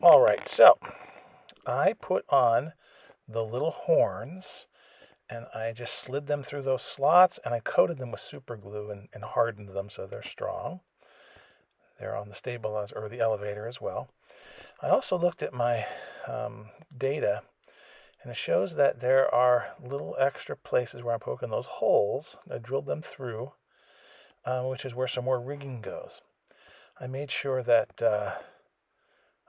All right, so I put on the little horns and I just slid them through those slots and I coated them with super glue and hardened them so they're strong. They're on the stabilizer or the elevator as well. I also looked at my data and it shows that there are little extra places where I'm poking those holes. I drilled them through, which is where some more rigging goes. I made sure that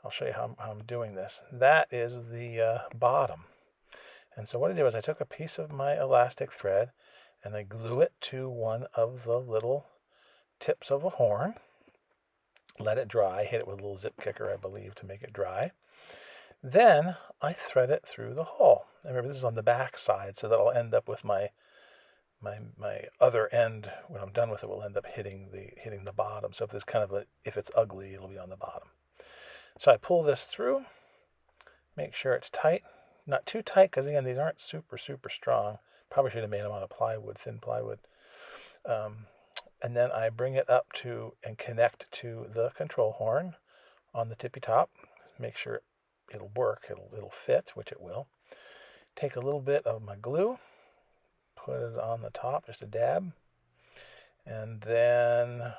I'll show you how I'm doing this. That is the bottom. And so what I did was I took a piece of my elastic thread and I glue it to one of the little tips of a horn. Let it dry. Hit it with a little zip kicker, I believe, to make it dry. Then I thread it through the hole. And remember, this is on the back side, so that I'll end up with my other end. When I'm done with it, will end up hitting the bottom. So if there's if it's ugly, it'll be on the bottom. So I pull this through. Make sure it's tight. Not too tight, because again, these aren't super strong. Probably should have made them out of plywood, thin plywood. And then I bring it up to and connect to the control horn on the tippy top. Make sure it'll work, it'll fit, which it will. Take a little bit of my glue, put it on the top, just a dab, and then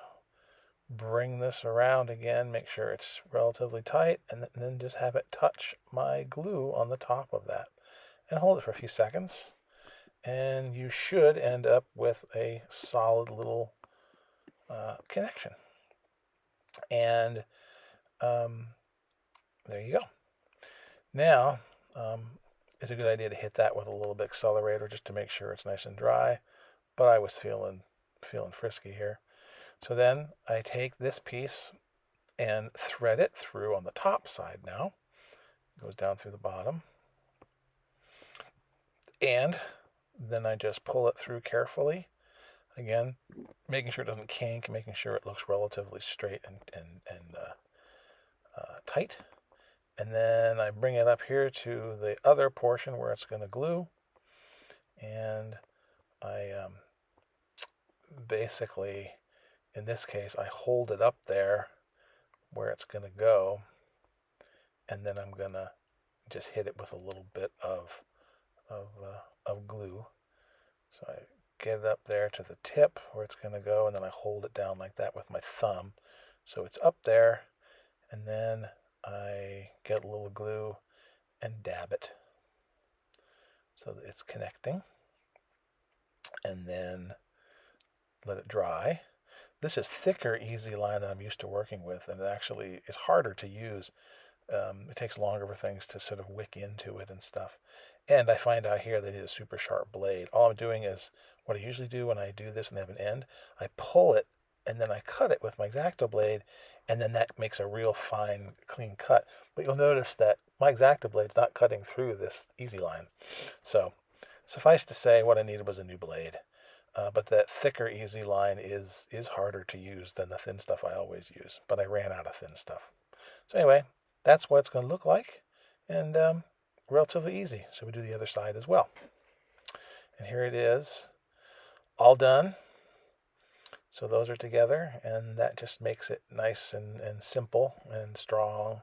bring this around again, make sure it's relatively tight, and then just have it touch my glue on the top of that. And hold it for a few seconds, and you should end up with a solid little connection. And there you go. Now, it's a good idea to hit that with a little bit accelerator just to make sure it's nice and dry. But I was feeling frisky here. So then I take this piece and thread it through on the top side now. It goes down through the bottom. And then I just pull it through carefully. Again, making sure it doesn't kink, making sure it looks relatively straight and tight. And then I bring it up here to the other portion where it's going to glue. And I basically, in this case, I hold it up there where it's going to go. And then I'm going to just hit it with a little bit of glue. So I get it up there to the tip where it's going to go, and then I hold it down like that with my thumb. So it's up there, and then I get a little glue and dab it so that it's connecting, and then let it dry. This is thicker easy line than I'm used to working with, and it actually is harder to use. It takes longer for things to sort of wick into it and stuff. And I find out here they need a super sharp blade. All I'm doing is what I usually do when I do this and they have an end. I pull it and then I cut it with my X-Acto blade, and then that makes a real fine, clean cut. But you'll notice that my X-Acto blade's not cutting through this easy line. So suffice to say, what I needed was a new blade. But that thicker easy line is harder to use than the thin stuff I always use. But I ran out of thin stuff. So anyway, that's what it's going to look like, and relatively easy. So we do the other side as well. And here it is, all done. So those are together, and that just makes it nice and simple and strong.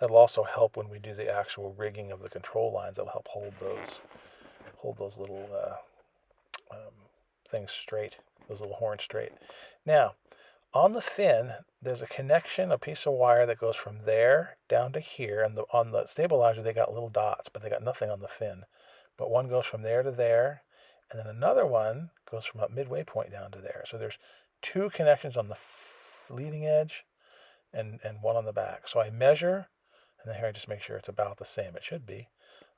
That'll also help when we do the actual rigging of the control lines. That'll help hold those little things straight, those little horns straight. Now, on the fin, there's a connection, a piece of wire that goes from there down to here. And on the stabilizer, they got little dots, but they got nothing on the fin. But one goes from there to there, and then another one goes from a midway point down to there. So there's two connections on the leading edge and one on the back. So I measure, and then here I just make sure it's about the same. It should be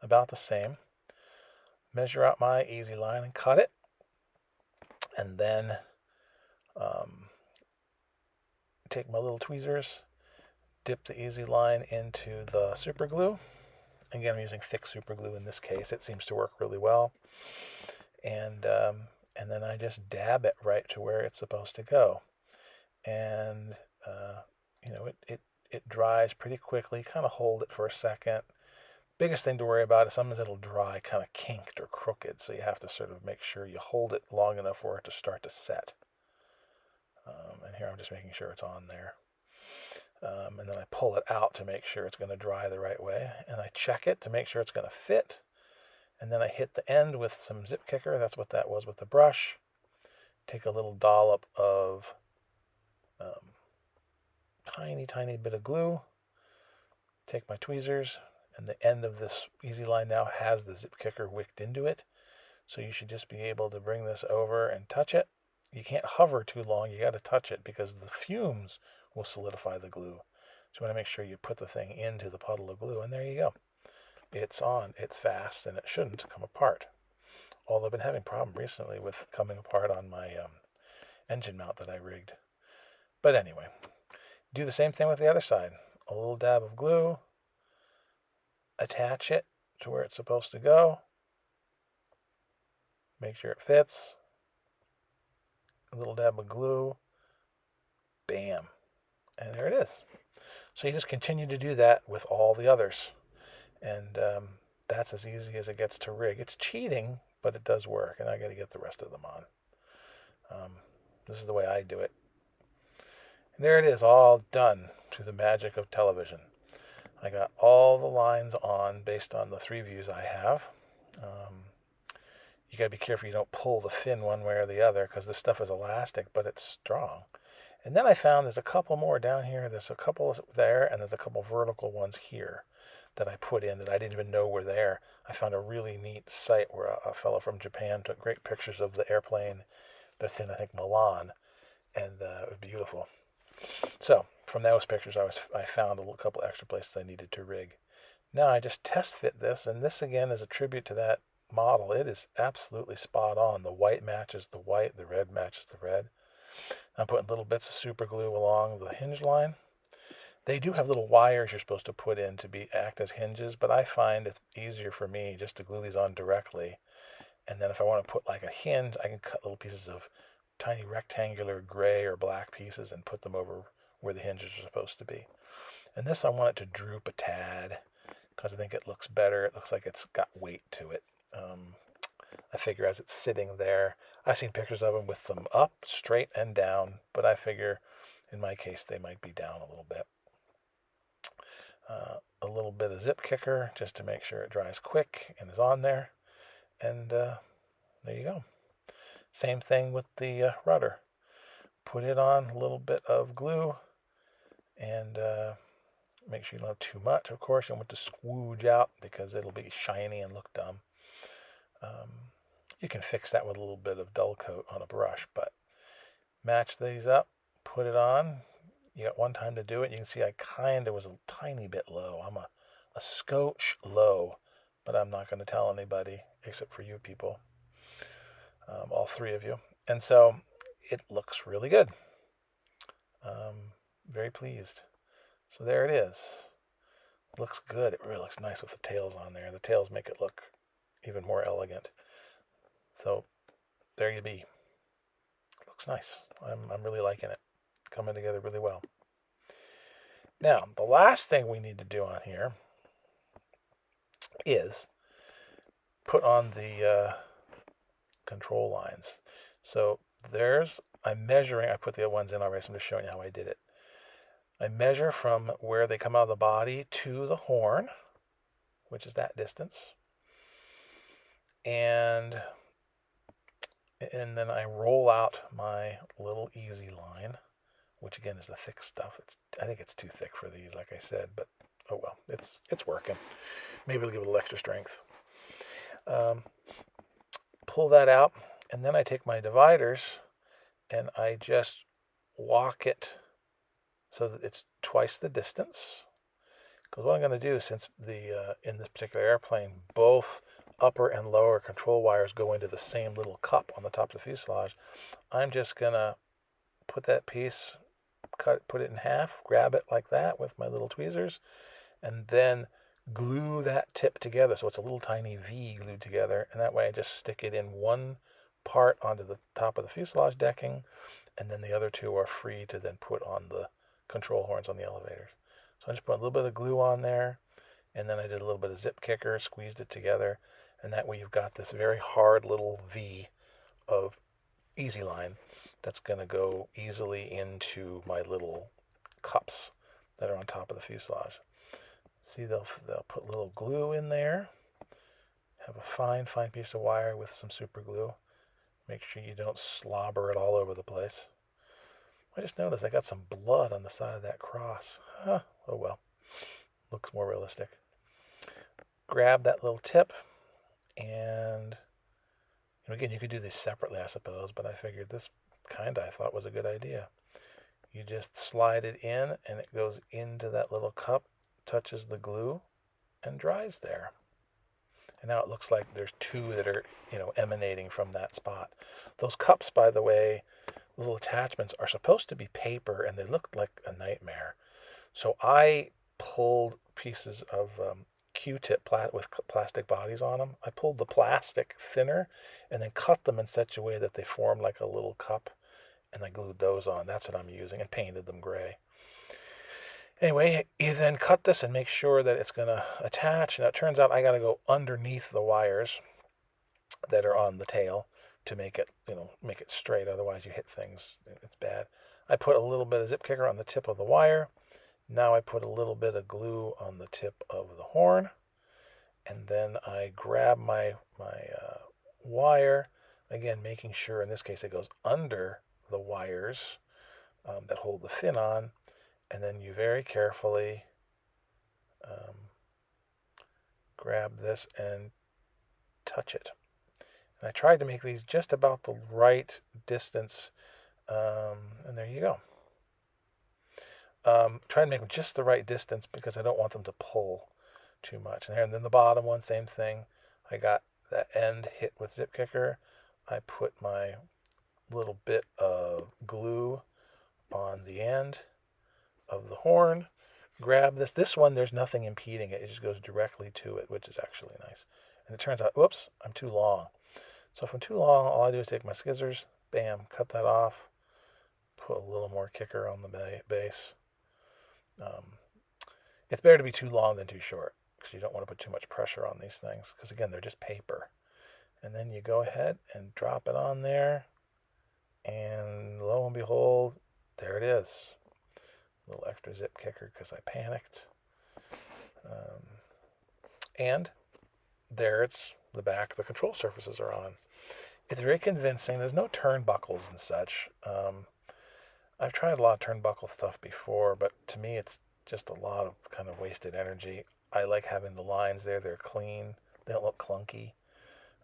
about the same. Measure out my easy line and cut it. And then take my little tweezers, dip the easy line into the super glue. Again, I'm using thick super glue in this case. It seems to work really well. And then I just dab it right to where it's supposed to go. And it dries pretty quickly. Kind of hold it for a second. Biggest thing to worry about is sometimes it'll dry kind of kinked or crooked, so you have to sort of make sure you hold it long enough for it to start to set. And here I'm just making sure it's on there. And then I pull it out to make sure it's going to dry the right way. And I check it to make sure it's going to fit. And then I hit the end with some zip kicker. That's what that was with the brush. Take a little dollop of tiny bit of glue. Take my tweezers, and the end of this easy line now has the zip kicker wicked into it. So you should just be able to bring this over and touch it. You can't hover too long. You got to touch it because the fumes will solidify the glue. So you want to make sure you put the thing into the puddle of glue, and there you go. It's on, it's fast, and it shouldn't come apart. Although I've been having a problem recently with coming apart on my engine mount that I rigged. But anyway, do the same thing with the other side. A little dab of glue, attach it to where it's supposed to go, make sure it fits, a little dab of glue, bam, and there it is. So you just continue to do that with all the others, and that's as easy as it gets to rig. It's cheating, but it does work, and I got to get the rest of them on. This is the way I do it. And there it is, all done through the magic of television. I got all the lines on based on the 3 views I have. You got to be careful you don't pull the fin one way or the other because this stuff is elastic, but it's strong. And then I found there's a couple more down here. There's a couple there, and there's a couple vertical ones here that I put in that I didn't even know were there. I found a really neat site where a fellow from Japan took great pictures of the airplane that's in, I think, Milan, and it was beautiful. So from those pictures, I found a couple extra places I needed to rig. Now I just test fit this, and this again is a tribute to that model. It is absolutely spot on. The white matches the white, the red matches the red. I'm putting little bits of super glue along the hinge line. They do have little wires you're supposed to put in to act as hinges, but I find it's easier for me just to glue these on directly. And then if I want to put like a hinge, I can cut little pieces of tiny rectangular gray or black pieces and put them over where the hinges are supposed to be. And this I want it to droop a tad because I think it looks better. It looks like it's got weight to it. I figure as it's sitting there, I've seen pictures of them with them up, straight, and down, but I figure in my case they might be down a little bit. A little bit of zip kicker just to make sure it dries quick and is on there. And there you go. Same thing with the rudder. Put it on a little bit of glue and make sure you don't have too much. Of course, you want to squooge out because it'll be shiny and look dumb. You can fix that with a little bit of dull coat on a brush, but match these up, put it on. You got one time to do it. You can see I kind of was a tiny bit low. I'm a scotch low, but I'm not going to tell anybody except for you people, all 3 of you. And so it looks really good. Very pleased. So there it is. Looks good. It really looks nice with the tails on there. The tails make it look even more elegant. So there you be. Looks nice. I'm really liking it. Coming together really well. Now, the last thing we need to do on here is put on the control lines. So I'm measuring, I put the other ones in already, so I'm just showing you how I did it. I measure from where they come out of the body to the horn, which is that distance. And then I roll out my little easy line, which again is the thick stuff. I think it's too thick for these, like I said, but oh well, it's working. Maybe it'll give it a little extra strength. Pull that out, and then I take my dividers and I just walk it so that it's twice the distance. Because what I'm going to do, since in this particular airplane, both upper and lower control wires go into the same little cup on the top of the fuselage, I'm just going to put that piece, put it in half, grab it like that with my little tweezers, and then glue that tip together so it's a little tiny V glued together, and that way I just stick it in one part onto the top of the fuselage decking, and then the other 2 are free to then put on the control horns on the elevators. So I just put a little bit of glue on there, and then I did a little bit of zip kicker, squeezed it together, and that way you've got this very hard little V of easy line that's going to go easily into my little cups that are on top of the fuselage. See, they'll put little glue in there. Have a fine piece of wire with some super glue. Make sure you don't slobber it all over the place. I just noticed I got some blood on the side of that cross. Huh, oh well. Looks more realistic. Grab that little tip, and again, you could do these separately, I suppose, but I figured this I thought was a good idea. You just slide it in, and it goes into that little cup, touches the glue, and dries there. And now it looks like there's two that are, emanating from that spot. Those cups, by the way, little attachments, are supposed to be paper, and they look like a nightmare. So I pulled pieces of Q-tip with plastic bodies on them. I pulled the plastic thinner and then cut them in such a way that they form like a little cup, and I glued those on. That's what I'm using, and painted them gray. Anyway, you then cut this and make sure that it's going to attach. Now, it turns out I got to go underneath the wires that are on the tail to make it straight. Otherwise, you hit things. It's bad. I put a little bit of zip kicker on the tip of the wire. Now I put a little bit of glue on the tip of the horn. And then I grab my wire, again, making sure in this case it goes under the wires that hold the fin on. And then you very carefully grab this and touch it. And I tried to make these just about the right distance, and there you go. Try to make them just the right distance because I don't want them to pull too much. And then the bottom one, same thing. I got that end hit with zip kicker. I put my little bit of glue on the end of the horn. Grab this. This one, there's nothing impeding it. It just goes directly to it, which is actually nice. And it turns out, whoops, I'm too long. So if I'm too long, all I do is take my scissors, bam, cut that off, put a little more kicker on the base. It's better to be too long than too short because you don't want to put too much pressure on these things because, again, they're just paper. And then you go ahead and drop it on there, and lo and behold, there it is. A little extra zip kicker because I panicked. And there it's the back. The control surfaces are on. It's very convincing. There's no turnbuckles and such. I've tried a lot of turnbuckle stuff before, but to me it's just a lot of kind of wasted energy. I like having the lines there. They're clean. They don't look clunky.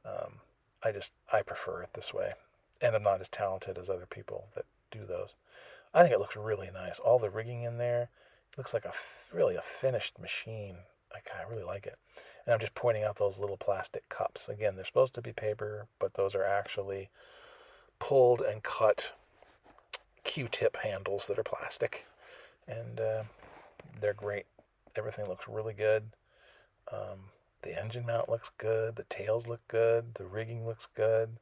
I prefer it this way. And I'm not as talented as other people that do those. I think it looks really nice. All the rigging in there looks like really a finished machine. I really like it. And I'm just pointing out those little plastic cups. Again, they're supposed to be paper, but those are actually pulled and cut Q-tip handles that are plastic. And they're great. Everything looks really good. The engine mount looks good. The tails look good. The rigging looks good.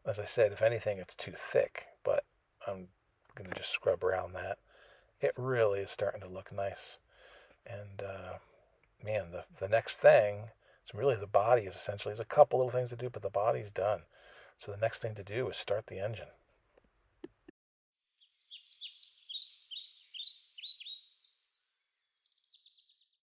As I said, if anything, it's too thick, but I'm going to just scrub around that. It really is starting to look nice. And man, the next thing, so really the body is essentially, there's a couple little things to do, but the body's done. So the next thing to do is start the engine.